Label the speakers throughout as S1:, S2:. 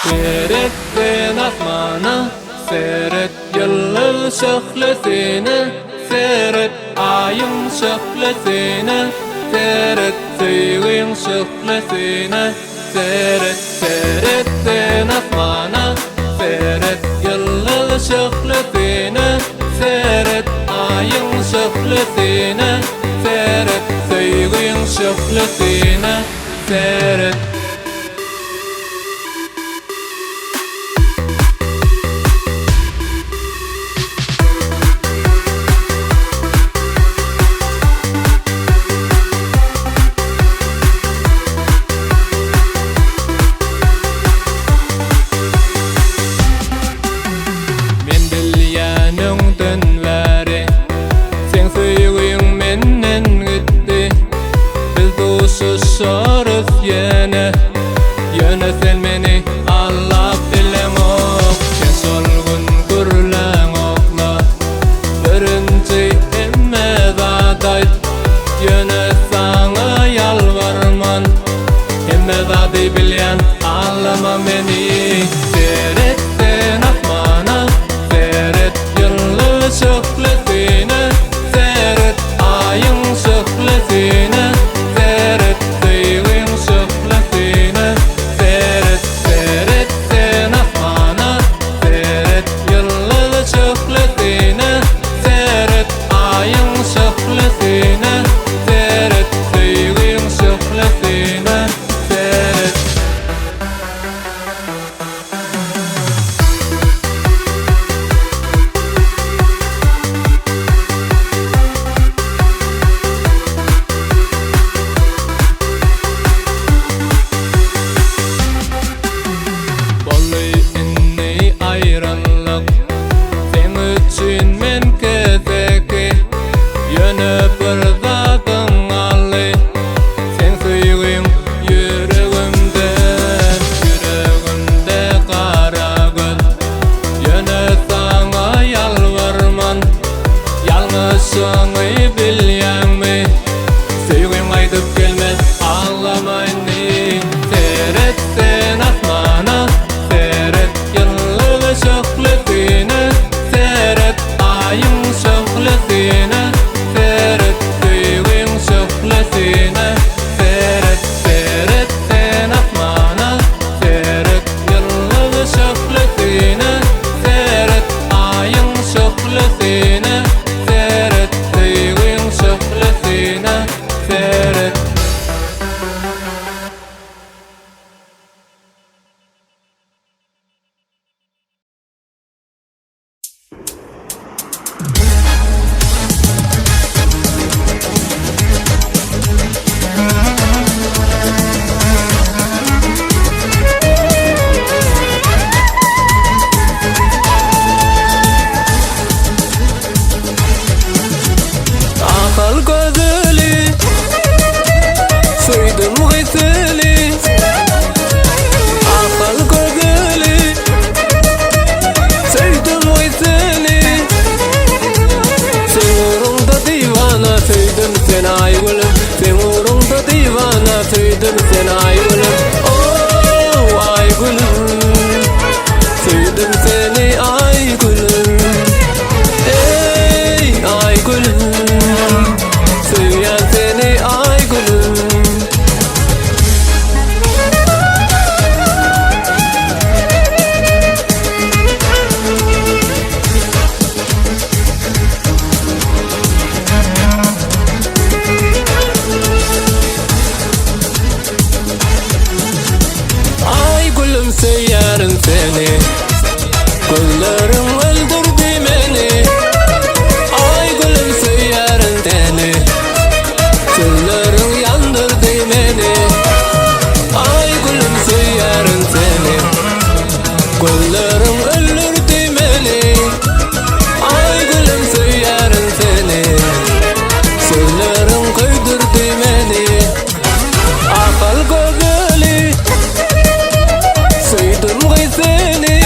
S1: Seyrettin asmanı, seyret yıldız şöhlesini, seyret ayın şöhlesini, seyret sevgin şöhlesini, seyret. Seyrettin asmanı, seyret yıldız şöhlesini, seyret ayın şöhlesini, seyret sevgin şöhlesini, seyret. Yöne sen meni Allah bilen ok, sen solgun gurlan okla. Birinci emme zadayt, yöne sana yalvarman. Emme zaday bilen ağlama meni. Seyrettin asmana, seyret yıldız şöhlesini, seyret ayın şöhlesini, seyret sevgin şöhlesini, seyret. Seyrettin asmana, seyret yıldız şöhlesini, seyret ayın şöhlesini, seyret sevgin şöhlesini, seyret. Yalnızsını bilyen mi? Sevgim aytıp gelmez ağlamayni. Seyrettin asmana, seyret yıldız şöhlesini, seyret ayın şöhlesini, seyret sevgin şöhlesini, seyret. Seyrettin asmana, seyret yıldız şöhlesini, seyret ayın şöhlesini, seyret sevgin şöhlesini, seyret. Akıl gözüli, suydum gıysili. Akıl gözüli, suydum gıysili. Sen uğrunda divana, suydum sen ay gülüm. Sen uğrunda divana, suydum sen ay gülüm. Oh ay gülüm, suydum seni ay gülüm. Ey ay gülüm, sevyen seni ay gülüm. Ay gülüm sevyerim seni, gözlerim öldürdü beni. Ay gülüm sevyerim seni, sözlerin yandırdı beni. Ay gülüm sevyerim seni, gözlerim öldürdü beni. Ay gülüm sevyerim seni, sözlerin kıydırdı beni. Akıl gözüli, suydum gıysini.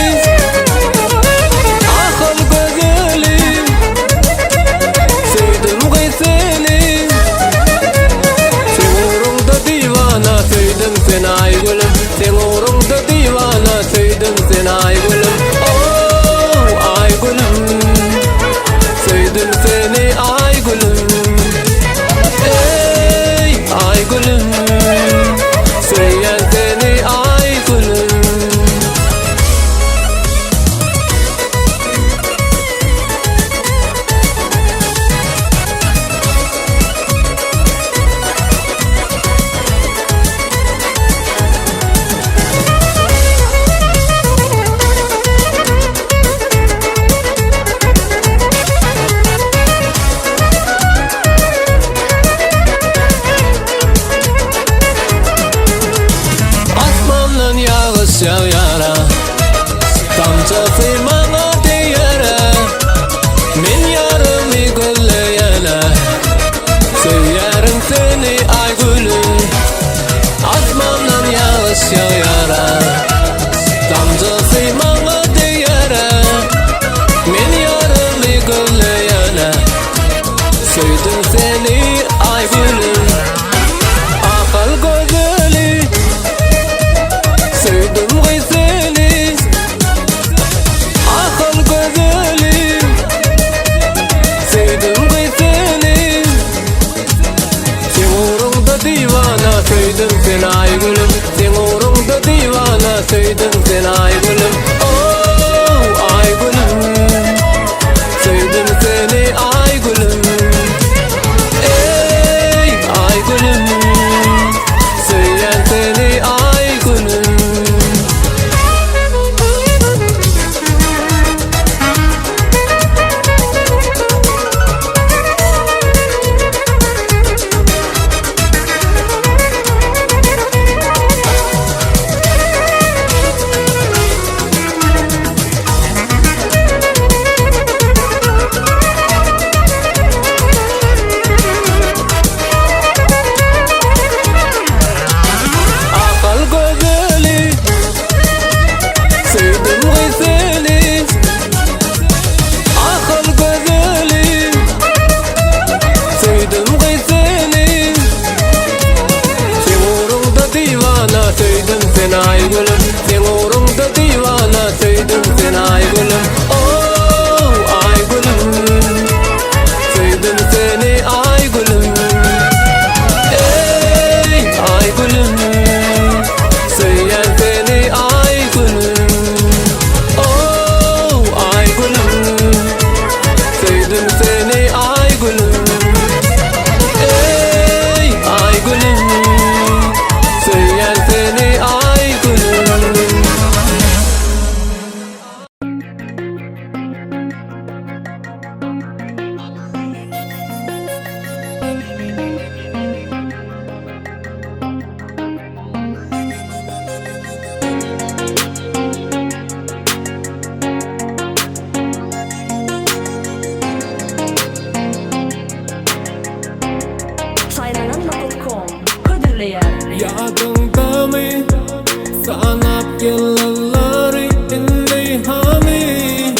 S1: yılları inni hami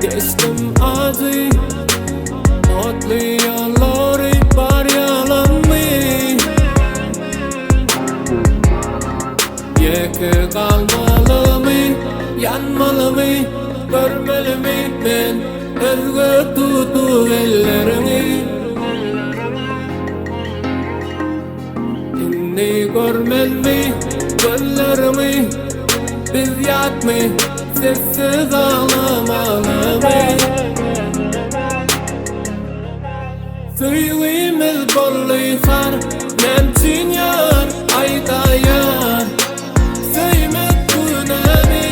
S1: geçtim acı mutlu yolları var yalanmı yeke kalmalı mı yanmalı mı görmeli mi ben özgür tutu ellerini inni görmel mi göllerimi biz yat mı sessiz ağlamalı mı Suyuimiz bolluysan nemçin yar ayda yar Suyumet günemi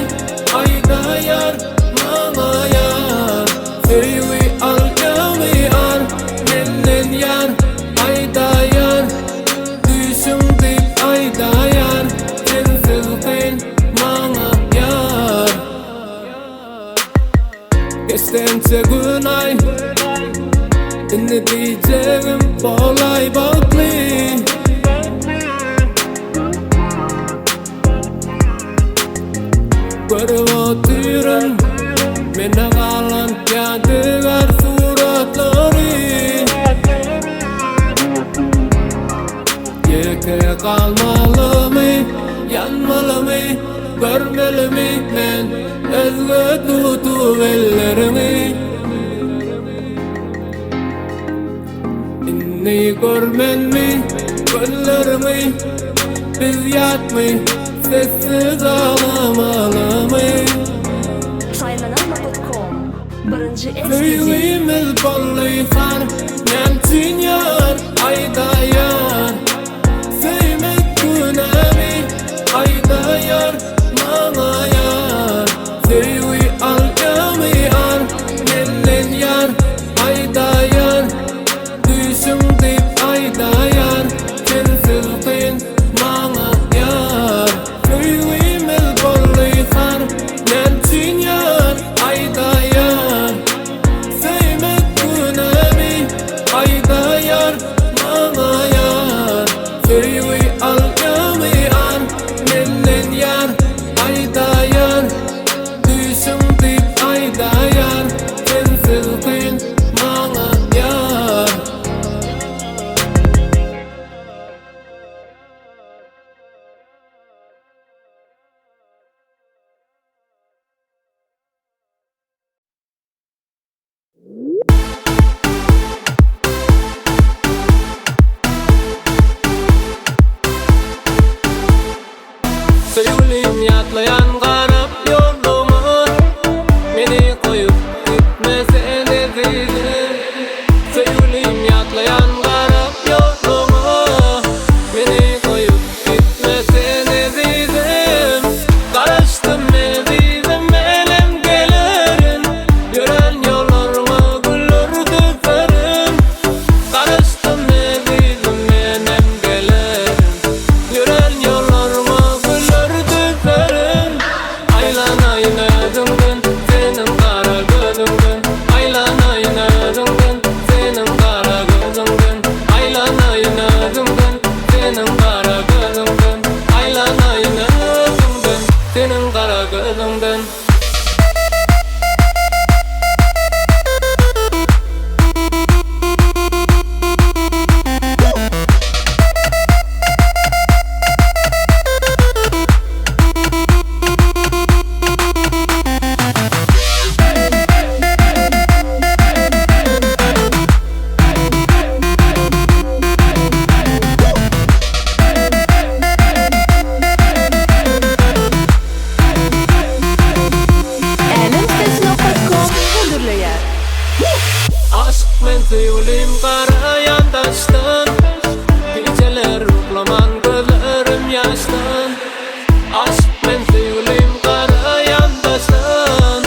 S1: ayda yar mama yar Suyui al yami ar nellen yar ayda yar Düşüm dip ayda yar sensiz kıyın mama yar Geçtençe gün ay inni diyeceğim bolay baklı görüp oturun mene kalan yadigar suratları yeke kalmalı mı yanmalı mı görmeli mi ben özgür tutu ellerimi inni görmen mi göllerimi biz yat mı sessiz ağlamalı mı
S2: Saylanalma.com Birinci
S1: Suyuimiz bolluysan nemçin yar ayda yar Suyumet günemi ayda yar mama yar Suyui al yami ar nellen yar ayda yar Düşüm dip ayda yar sensiz kıyın mama yar Suyuimiz bolluysan nemçin yar ayda yar Suyumet günemi ayda yar mama yar Suyui al yami ar nellen yar ayda yar Düşüm dip ayda yar sensiz kıyın mama yar Sevgilim yatlayan garip yoluma beni koyup gitmese de zeydim Sevgilim yatlayan garip yoluma beni koyup gitmese de zeydim Karıştım ezizim elim gelirin gören yollarıma güller düzerim Karıştım ezizim elim gelirin gören yollarıma güller düzerim Aylanayın özümden senin kara gözümden Aylanayın özümden senin kara gözümden Aylanayın özümden senin kara gözümden Aylanayın özümden senin kara gözümden Aşk men sevgilim kara yandaştan Geceler ruhlaman gözlerim yaştan Aşk men sevgilim kara yandaştan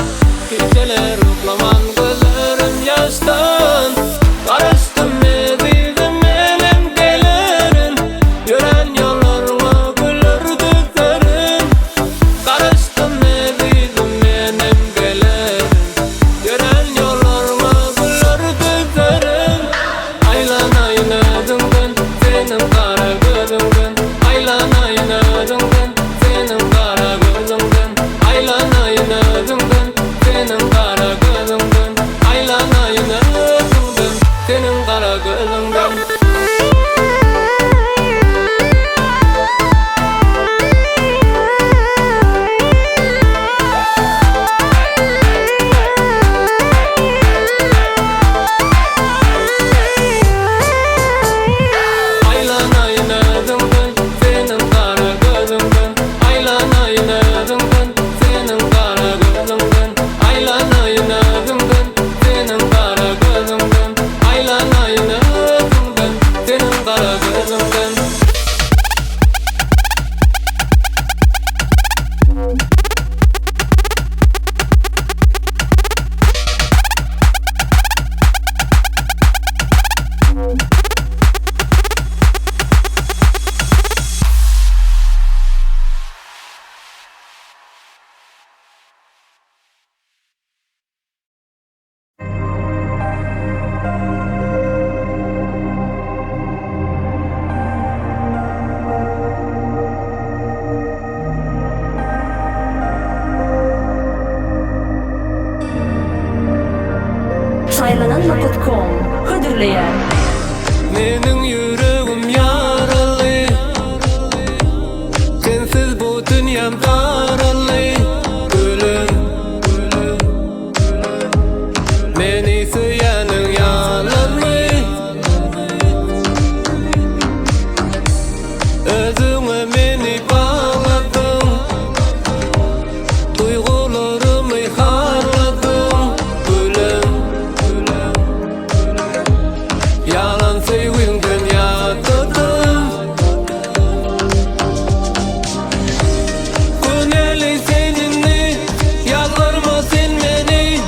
S1: Geceler ruhlaman gözlerim yaştan Karıştım ezizim elim gelirin gören yollarıma güller düzerim Karıştım ezizim elim gelirin gören yollarıma güller düzerim Aylanayın özüm gözünden.
S2: Saylanan.com Hıdırlayan
S1: Mening yüreğim yaralı, sensiz bu dünyam daralı. Gülüm, meni süyenin yalalı. Özüme meni bağladın, duygularımı harladın. Gülüm, yalan sevginden yatırdım. Güneli seninle, yalvarma sen beni.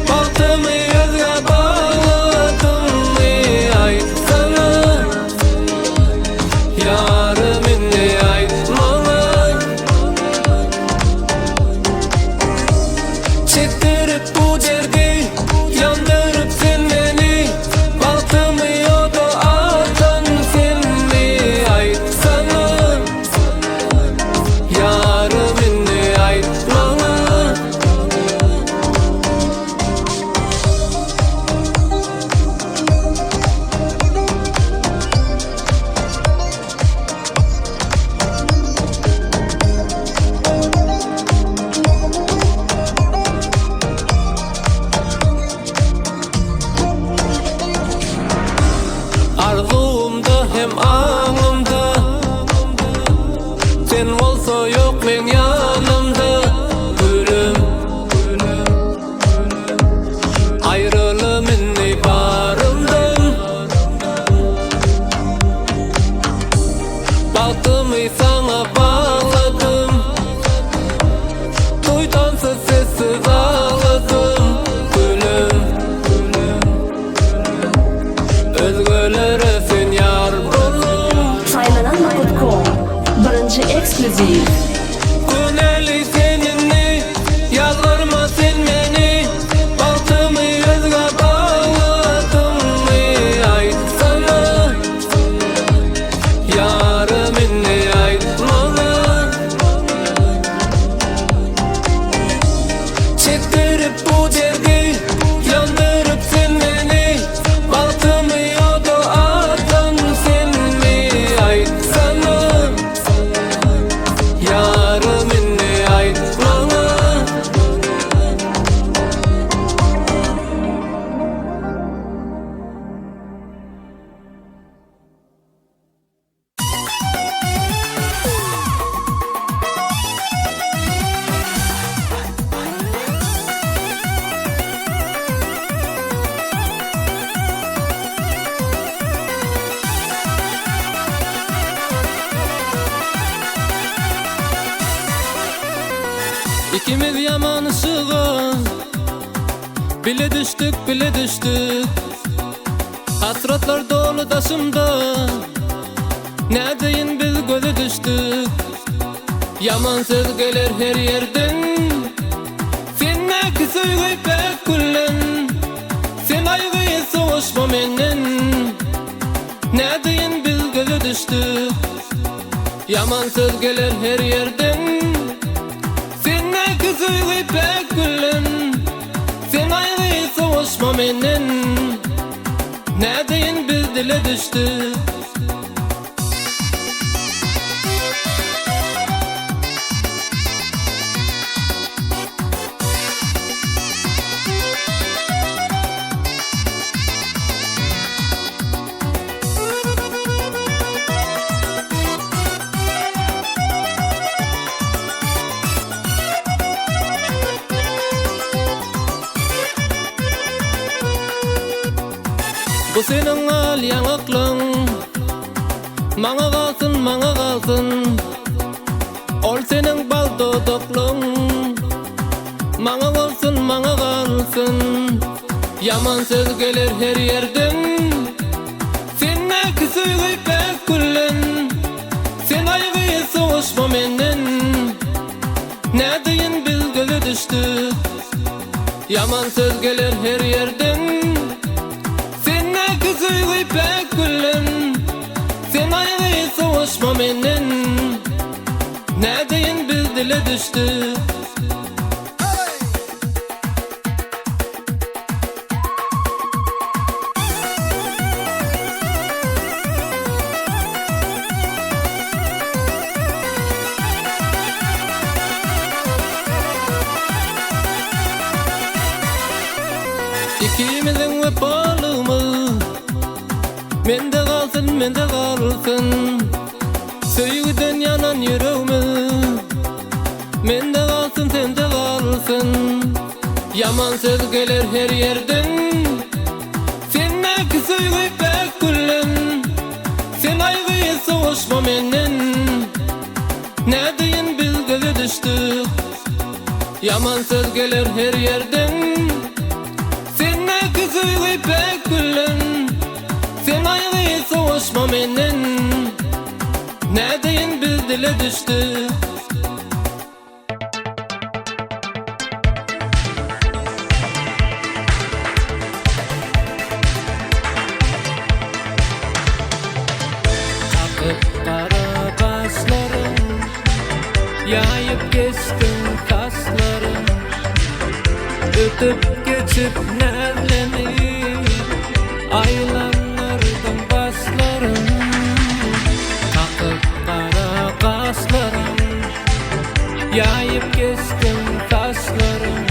S1: Baktımı özge bağladın mı? Ay sana, yarım inni aytmalı. Çektirip bu derdi, yandırıp sen beni. Baktımı yoda atan sen mi? Ay sana, yarım inni aytmalı. Arzuumda hem ağımda, sen olsa yok men yanımda. Gülüm, ayrılım inni barımdan. Baktımı sana bağladım, duydansız sessiz ağladım. Gülüm, özgölere sen yar buldun.
S2: Saylanan.com Birinci ekskluziv
S1: Güneli seninle, yalvarma sen beni. Baktımı özge bağladın mı? Ay sana, yarım inni aytmalı. Çektirip bu derdi, yandırıp sen beni. Baktımı yoda atan sen mi? Ay sana, yarım inni aytmalı. İkimiz yaman ışığız, bile düştük. Hasratlar dolu taşımda, ne deyin biz gözü düştük. Yaman sezgeler her yerden, sen ne ki söyleyip pek kullen. Sen aygıyı soğuşma menden, ne deyin biz gözü düştük. Yaman sezgeler her yerden, sen ne ki söyleyip pek kullen. Sen aygıyı soğuşma menden, Ne deyin biz dile düştük. Bu senin alyan aklın, maňa galsyn, ol senin bal dodoklun, maňa galsyn, yaman söz gelir her yerden. Sen näki süýgüp bäk güllen, sen aýgy soğuşma menden. Nädeýin biz göze düştük, yaman söz gelir her yerden. Süýgüp bäk güllen, sen aýgy soğuşma menden. Nädeýin biz dile düştük. İkimizin wepalymyz mende galsyn, söýgüden yanan ýüregimiz. Mende galsyn, sende galsyn, yaman söz gelir her yerden. Sen näki süýgüp bäk güllen, sen aýgy soğuşma menden. Nädeýin biz göze düştük, yaman söz gelir her yerden. Sen näki süýgüp bäk güllen, sen aýgy soğuşma menden. Nädeýin biz dile düştük. Akıp kara kaşlarım, ýaýyp geçtin taşlarım, ötüp geçip näzlenip aylanlardan başlarım. Akıp kara kaşlarım, ýaýyp geçtin taşlarım,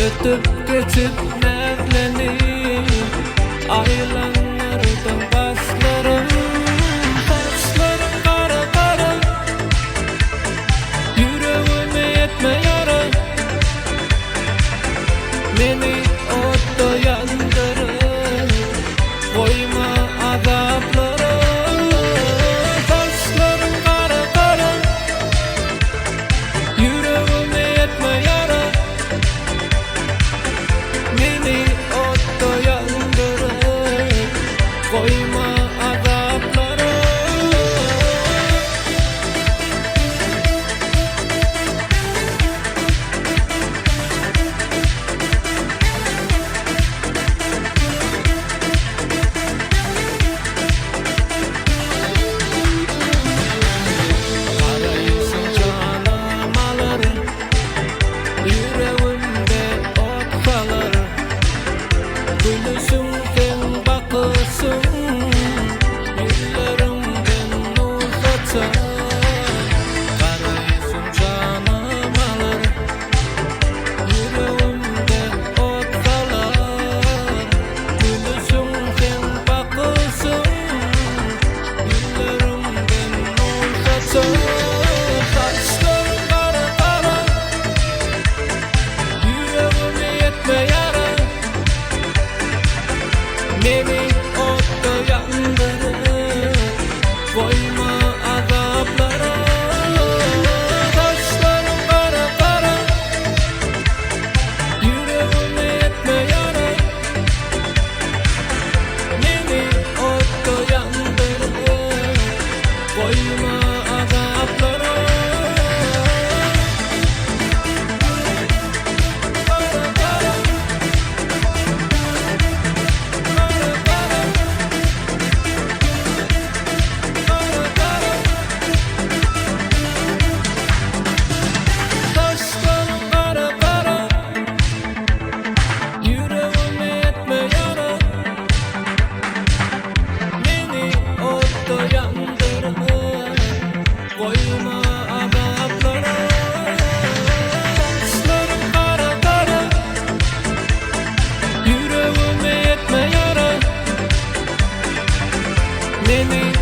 S1: ötüp geçip näzlenip aylanlardan başlarım. Taşlarım kara kara, yüreğime yetme yara, meni otda yandırır, koyma azaplara. Taşlarım kara kara, yüreğime yetme yara, meni otda yandırır, koyma Meni